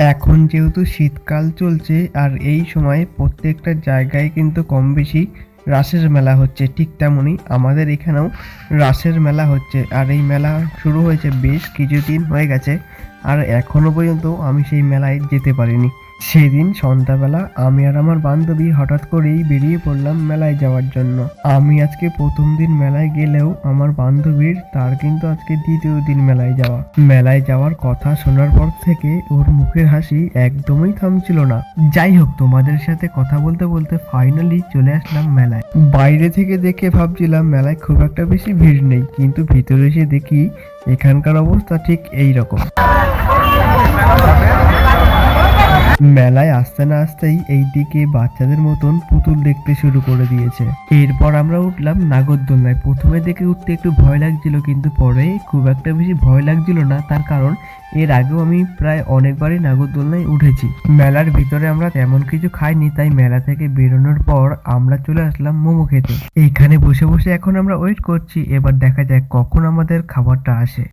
এখন যেহেতু শীতকাল চলছে আর এই সময় প্রত্যেকটা জায়গায় কিন্তু কম বেশি রাসের মেলা হচ্ছে, ঠিক তেমনই আমাদের এখানেও রাসের মেলা হচ্ছে। আর এই মেলা শুরু হয়েছে বেশ কিছুদিন হয়ে গেছে, আর এখনো পর্যন্ত আমি সেই মেলায় যেতে পারিনি। সেদিন সন্ধ্যাবেলা আমি আর আমার বান্ধবী হঠাৎ করেই বেরিয়ে পড়লাম মেলায় যাওয়ার জন্য। আমি আজকে প্রথম দিন মেলায় গেলেও আমার বান্ধবীর তার কিন্তু আজকে দ্বিতীয় দিন মেলায় যাওয়া। মেলায় যাওয়ার কথা শোনার পর থেকে ওর মুখের হাসি একদমই থামছিল না। যাই হোক, তোমাদের সাথে কথা বলতে বলতে ফাইনালি চলে আসলাম মেলায়। বাইরে থেকে দেখে ভাবছিলাম মেলায় খুব একটা বেশি ভিড় নেই, কিন্তু ভিতরে এসে দেখি এখানকার অবস্থা ঠিক এই রকম। মেলায় আসতে না আসতেই এইদিকে বাচ্চাদের মতন পুতুল দেখতে শুরু করে দিয়েছে। এরপর আমরা উঠলাম নাগরদোলনায়। প্রথমে দেখে উঠতে একটু ভয় লাগছিল, কিন্তু পরে খুব একটা বেশি ভয় লাগছিল না, তার কারণ এর আগেও আমি প্রায় অনেকবারই নাগরদোলনায় উঠেছি। মেলার ভিতরে আমরা তেমন কিছু খাইনি, তাই মেলা থেকে বেরোনোর পর আমরা চলে আসলাম মোমো খেতে। এইখানে বসে বসে এখন আমরা ওয়েট করছি, এবার দেখা যাক কখন আমাদের খাবারটা আসে।